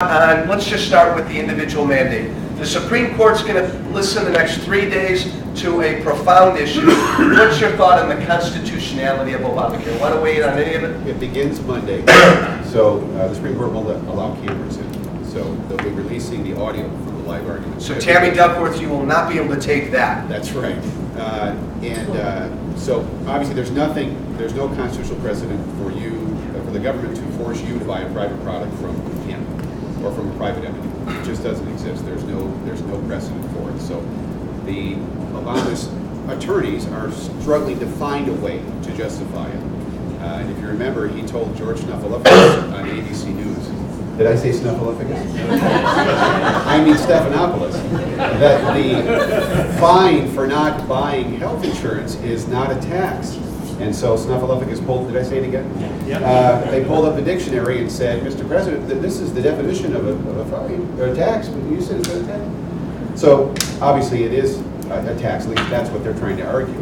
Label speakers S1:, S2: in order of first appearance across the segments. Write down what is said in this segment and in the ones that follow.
S1: Let's just start with the individual mandate. The Supreme Court's going to listen the next 3 days to a profound issue. What's your thought on the constitutionality of Obamacare? Want to weigh in on any of it?
S2: It begins Monday, so the Supreme Court will allow cameras in. So they'll be releasing the audio from the live argument.
S1: So Tammy Duckworth, you will not be able to take that.
S2: That's right. So obviously there's no constitutional precedent for the government to force you to buy a private product from Canada or from a private entity. It just doesn't exist. There's no precedent for it. So the Obama's attorneys are struggling to find a way to justify it. And if you remember, he told George Snuffleupagus on ABC News. Did I say Snuffleupagus? I mean Stephanopoulos. That the fine for not buying health insurance is not a tax. And so Snuffleupagus pulled, did I say it again? Yep. They pulled up the dictionary and said, Mr. President, this is the definition of a fine, or a tax, but you said it's not a tax. So obviously it is a tax, at least that's what they're trying to argue.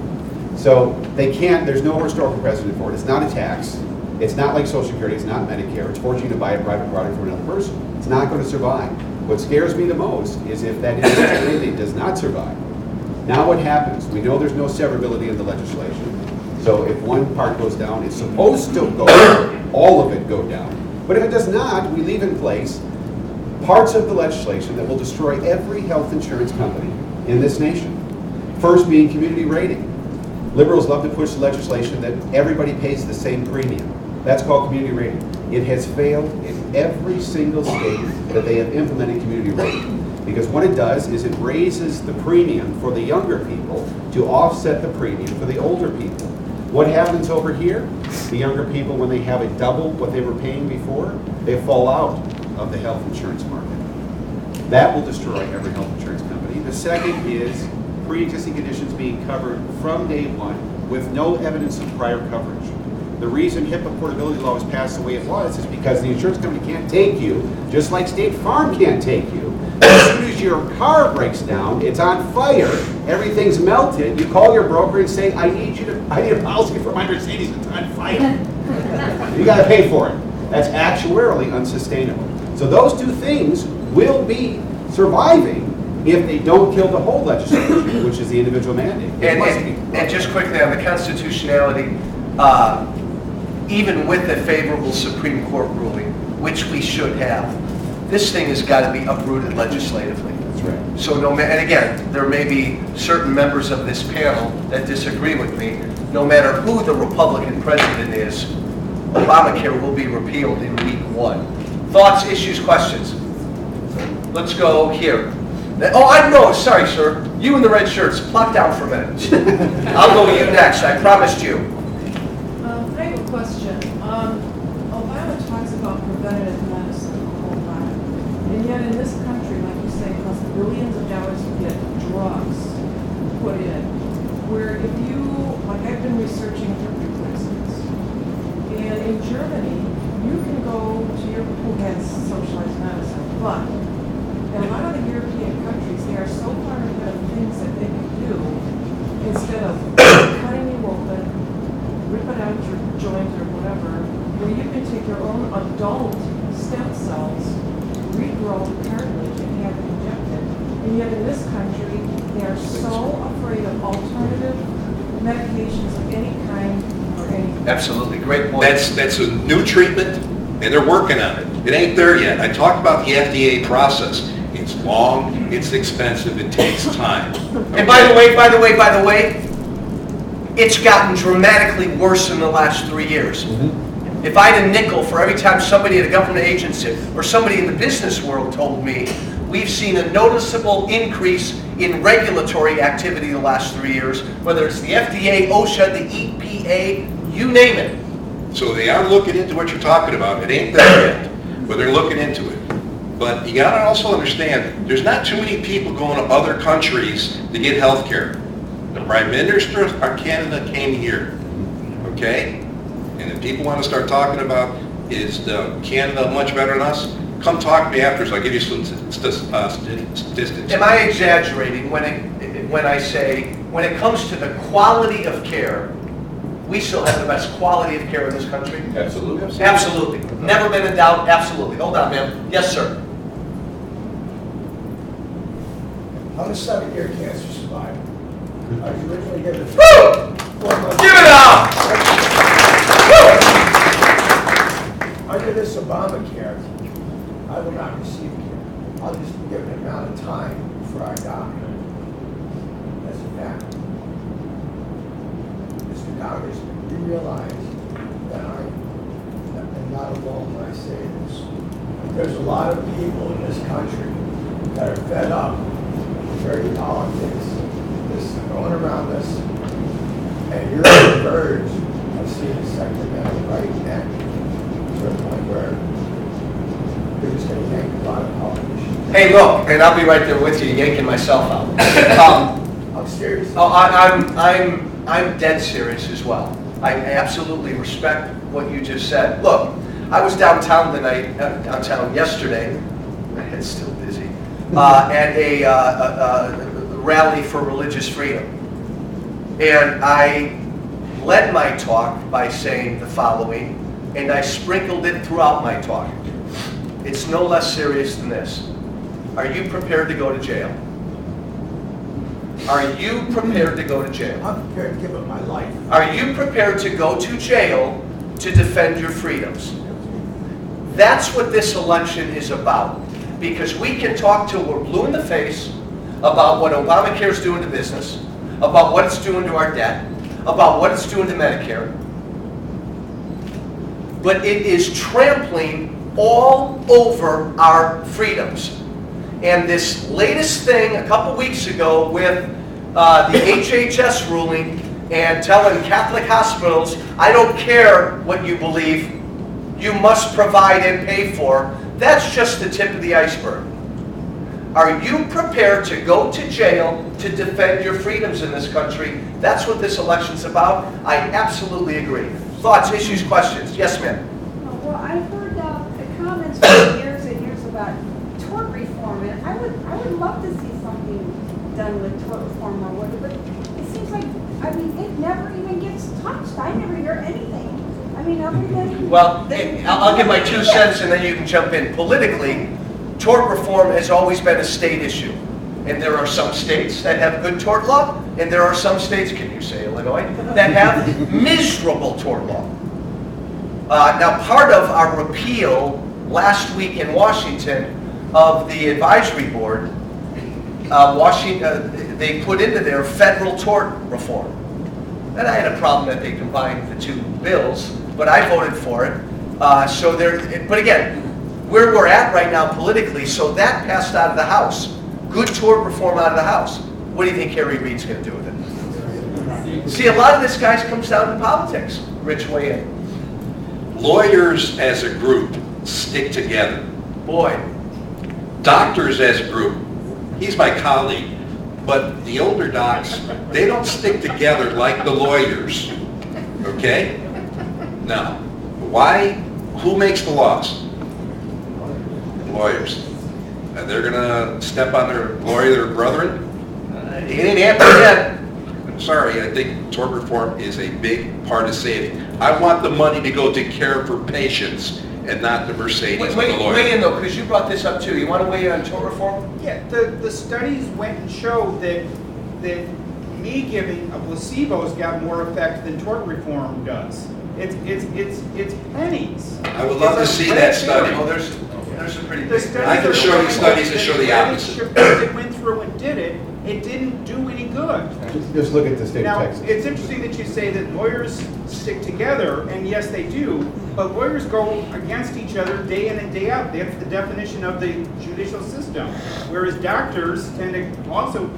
S2: So they can't, there's no historical precedent for it. It's not a tax. It's not like Social Security, it's not Medicare. It's forcing you to buy a private product from another person. It's not going to survive. What scares me the most is if that mandate does not survive. Now what happens? We know there's no severability in the legislation. So if one part goes down, it's supposed to go down, all of it go down. But if it does not, we leave in place parts of the legislation that will destroy every health insurance company in this nation. First being community rating. Liberals love to push legislation that everybody pays the same premium. That's called community rating. It has failed in every single state that they have implemented community rating. Because what it does is it raises the premium for the younger people to offset the premium for the older people. What happens over here? The younger people, when they have it double what they were paying before, they fall out of the health insurance market. That will destroy every health insurance company. The second is pre-existing conditions being covered from day one with no evidence of prior coverage. The reason HIPAA portability law was passed the way it was is because the insurance company can't take you, just like State Farm can't take you. As soon as your car breaks down, it's on fire, everything's melted, you call your broker and say, I need a policy for my Mercedes, it's on fire. You gotta pay for it. That's actuarially unsustainable. So those two things will be surviving if they don't kill the whole legislation, which is the individual mandate.
S1: And just quickly on the constitutionality, even with a favorable Supreme Court ruling, which we should have, this thing has got to be uprooted legislatively.
S2: That's right.
S1: So and again, there may be certain members of this panel that disagree with me. No matter who the Republican president is, Obamacare will be repealed in week 1. Thoughts, issues, questions? Let's go here. Oh, I know. Sorry, sir. You in the red shirts, plop down for a minute. I'll go you next. I promised you.
S3: I have a question. Obama talks about preventative medicine a whole lot. And yet in this country, like you say, it costs billions of dollars to get drugs put in. Where if you, like I've been researching hip replacements. And in Germany, you can go to who has socialized medicine, but in a lot of the European countries, they are so far ahead of things that they can do instead of cutting you open, rip it out your joint or whatever, where you can take your own adult stem cells, regrow the cartilage, and have it injected. And yet in this country, they are so afraid of alternative medications of any kind or any.
S1: Absolutely, great point.
S4: That's a new treatment, and they're working on it. It ain't there yet. I talked about the FDA process. It's long, it's expensive, it takes time. Okay?
S1: And by the way, it's gotten dramatically worse in the last 3 years. Mm-hmm. If I had a nickel for every time somebody at a government agency or somebody in the business world told me, we've seen a noticeable increase in regulatory activity the last 3 years, whether it's the FDA, OSHA, the EPA, you name it.
S4: So they are looking into what you're talking about. It ain't there yet, but they're looking into it. But you gotta also understand, there's not too many people going to other countries to get health care. The Prime Minister of Canada came here, okay? And if people want to start talking about, is Canada much better than us? Come talk to me after, so I'll give you some statistics.
S1: Am I exaggerating when I say, when it comes to the quality of care, we still have the best quality of care in this country?
S2: Absolutely.
S1: Absolutely. Never been in doubt, absolutely. Hold on, ma'am. Yes, sir.
S5: I'm a 7-year cancer survivor. I was originally given
S1: Woo!
S5: 4 months.
S1: Give it up!
S5: Under this Obamacare, I will not receive care. I'll just be given an amount of time before I die. That's a fact. Mr. Congress, you realize that I am not alone when I say this. There's a lot of people in this country that are fed up with dirty politics, this going around us, and you're on the verge of seeing the Second Amendment right next to the point where you're just going to yank a lot of politicians.
S1: Hey, look, and I'll be right there with you, yanking myself out.
S5: I'm serious.
S1: Oh, I'm dead serious as well. I absolutely respect what you just said. Look, I was downtown yesterday. My head's still busy. At a rally for religious freedom, and I led my talk by saying the following, and I sprinkled it throughout my talk. It's no less serious than this. Are you prepared to go to jail? Are you prepared to go to jail?
S5: I'm prepared to give up my life.
S1: Are you prepared to go to jail to defend your freedoms? That's what this election is about. Because we can talk till we're blue in the face about what Obamacare is doing to business, about what it's doing to our debt, about what it's doing to Medicare. But it is trampling all over our freedoms. And this latest thing a couple weeks ago with the HHS ruling and telling Catholic hospitals, I don't care what you believe, you must provide and pay for, that's just the tip of the iceberg. Are you prepared to go to jail to defend your freedoms in this country? That's what this election's about. I absolutely agree. Thoughts, issues, questions? Yes, ma'am.
S6: Well, I've heard the comments for years and years about tort reform, and I would love to see something done with tort reform or whatever, but it seems like, I mean, it never even gets touched. I never hear anything. I mean, other than...
S1: Well, I'll give my 2 cents and then you can jump in. Politically, tort reform has always been a state issue. And there are some states that have good tort law, and there are some states, can you say Illinois, that have miserable tort law. Now, part of our repeal last week in Washington of the advisory board, they put into there federal tort reform. And I had a problem that they combined the 2 bills, but I voted for it. But again, where we're at right now politically, so that passed out of the House. Good tort reform out of the House. What do you think Harry Reid's going to do with it? See, a lot of this, guys, comes down to politics. Rich, weigh in.
S4: Lawyers as a group stick together.
S1: Boy.
S4: Doctors as a group, he's my colleague, but the older docs, they don't stick together like the lawyers, okay? Now, why? Who makes the laws? Lawyers. And they're gonna step on their lawyer brethren?
S1: It ain't happened yet.
S4: I'm sorry, I think tort reform is a big part of saving. I want the money to go to care for patients and not the Mercedes of the lawyer.
S1: Weigh in though, because you brought this up too. You want to weigh in on tort reform?
S7: Yeah, the studies went and showed that me giving a placebo's got more effect than tort reform does. It's pennies.
S4: I would love to see that study.
S1: Oh, there's some pretty
S7: The
S1: big.
S7: studies
S4: I can show you studies that show the opposite.
S7: That went through and did it, it didn't do any good.
S2: Just look at the state of
S7: Now,
S2: Texas.
S7: it's interesting that you say that lawyers stick together, and yes, they do, but lawyers go against each other day in and day out. That's the definition of the judicial system. Whereas doctors tend to also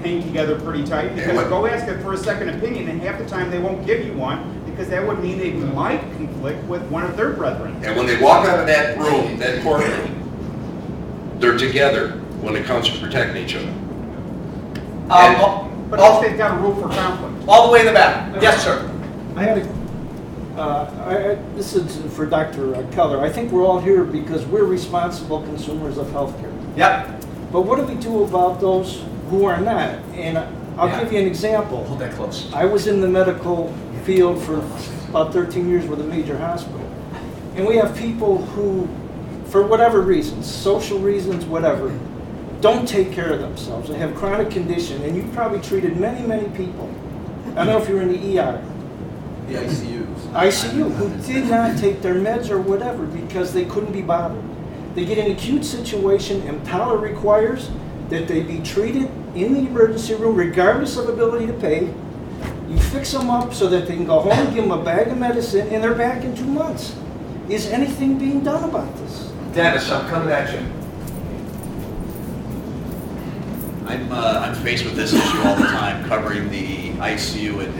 S7: hang together pretty tight, because go ask it for a second opinion, and half the time they won't give you one, because that would mean they might conflict with one of their brethren.
S4: And when they walk out of that room, that courtroom, they're together when it comes to protecting each other.
S7: But also they've got a rule for conflict.
S1: All the way in the back. Yes, sir.
S8: I had this is for Dr. Keller. I think we're all here because we're responsible consumers of healthcare.
S1: Yep.
S8: But what do we do about those who are not? And I'll give you an example.
S1: Hold that close.
S8: I was in the medical field for about 13 years with a major hospital. And we have people who, for whatever reasons, social reasons, whatever, don't take care of themselves and have chronic condition, and you've probably treated many, many people. I don't know if you're in the ER.
S9: The ICUs.
S8: ICU, who did not take their meds or whatever because they couldn't be bothered. They get an acute situation, and Tyler requires that they be treated in the emergency room regardless of ability to pay. You fix them up so that they can go home, give them a bag of medicine, and they're back in 2 months. Is anything being done about this?
S1: Dennis, I'm coming at you.
S10: I'm faced with this issue all the time, covering the ICU at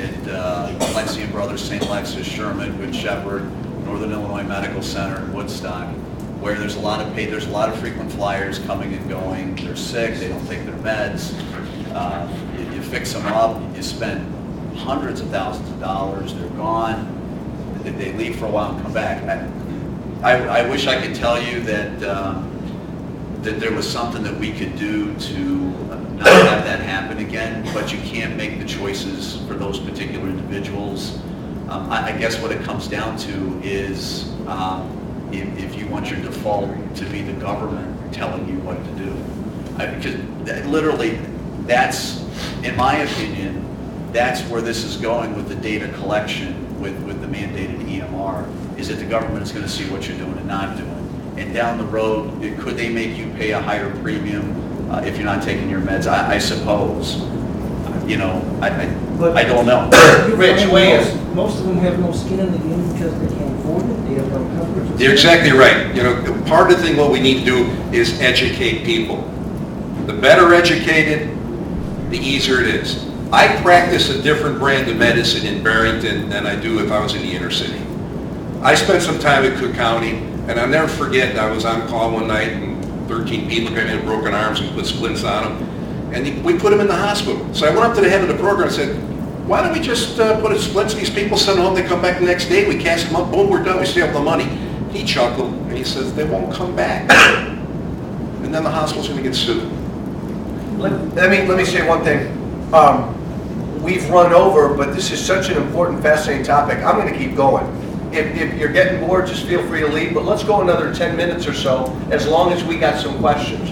S10: Valencia Brothers, St. Alexis, Sherman, Good Shepherd, Northern Illinois Medical Center, and Woodstock, where there's a lot of frequent flyers coming and going. They're sick, they don't take their meds. You fix them up, you spend hundreds of thousands of dollars, they're gone. They leave for a while and come back. I wish I could tell you that there was something that we could do to not have that happen again, but you can't make the choices for those particular individuals. I guess what it comes down to is if you want your default to be the government telling you what to do. Because literally, that's, in my opinion, that's where this is going with the data collection with the mandated EMR, is that the government is going to see what you're doing and not doing. And down the road, could they make you pay a higher premium if you're not taking your meds? I suppose. You know, I don't know.
S1: Rich, weigh in.
S8: Most of them have no skin in the game because they can't afford it. They have no coverage.
S4: You're exactly right. You know, part of the thing what we need to do is educate people. The better educated, the easier it is. I practice a different brand of medicine in Barrington than I do if I was in the inner city. I spent some time in Cook County, and I'll never forget, I was on call one night and 13 people came in with broken arms and put splints on them. And we put them in the hospital. So I went up to the head of the program and said, why don't we just put a splints in these people, send them home, they come back the next day, we cast them up, boom, we're done, we save the money. He chuckled and he says, they won't come back. And then the hospital's gonna get sued.
S1: Let me say one thing. We've run over, but this is such an important, fascinating topic. I'm going to keep going. If you're getting bored, just feel free to leave, but let's go another 10 minutes or so, as long as we got some questions.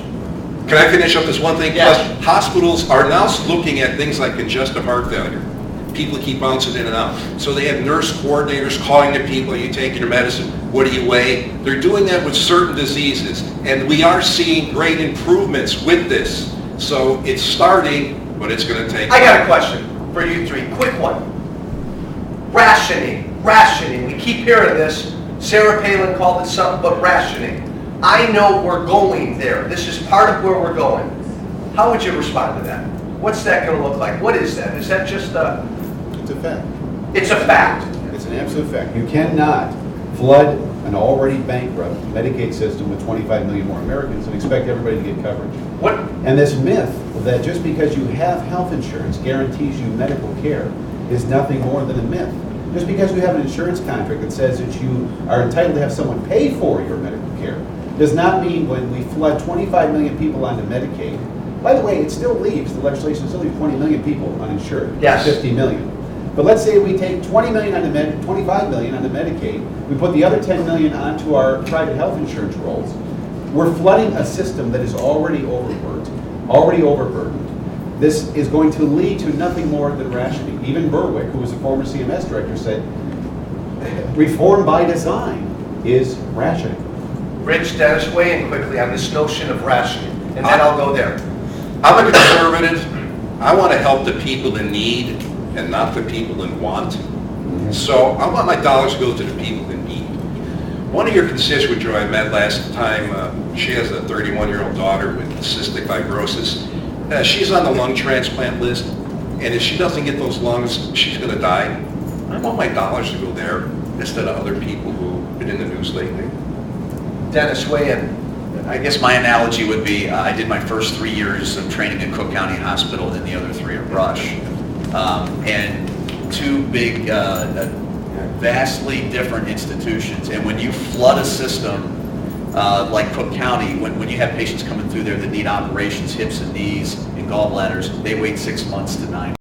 S4: Can I finish up this one thing?
S1: Yes.
S4: Plus, hospitals are now looking at things like congestive heart failure. People keep bouncing in and out. So they have nurse coordinators calling the people, are you taking your medicine? What do you weigh? They're doing that with certain diseases. And we are seeing great improvements with this. So it's starting, but it's going to take
S1: I got a question for you three, quick one. Rationing. We keep hearing this. Sarah Palin called it something but rationing. I know we're going there. This is part of where we're going. How would you respond to that? What's that going to look like? What is that? Is that just a...
S2: It's a fact.
S1: It's a fact.
S2: It's an absolute fact. You cannot flood an already bankrupt Medicaid system with 25 million more Americans and expect everybody to get coverage.
S1: What?
S2: And this myth that just because you have health insurance guarantees you medical care is nothing more than a myth. Just because you have an insurance contract that says that you are entitled to have someone pay for your medical care does not mean when we flood 25 million people onto Medicaid. By the way, it still leaves, the legislation still leaves 20 million people uninsured.
S1: Yes.
S2: 50 million. But let's say we take 20 million onto 25 million onto Medicaid, we put the other 10 million onto our private health insurance rolls. We're flooding a system that is already overburdened. This is going to lead to nothing more than rationing. Even Berwick, who was a former CMS director, said reform by design is rationing.
S1: Rich, Dennis, weigh in quickly on this notion of rationing, and then I'll go there.
S4: I'm a conservative. I want to help the people in need and not the people in want. So I want my dollars to go to the people in need. One of your constituents, Joe, I met last time, she has a 31-year-old daughter with cystic fibrosis. She's on the lung transplant list, and if she doesn't get those lungs, she's going to die. I want my dollars to go there instead of other people who've been in the news lately.
S1: Dennis, weigh in.
S10: I guess my analogy would be, I did my first 3 years of training at Cook County Hospital, and the other 3 are Rush. And 2 big, vastly different institutions. And when you flood a system like Cook County, when you have patients coming through there that need operations, hips and knees and gallbladders, they wait 6 months to 9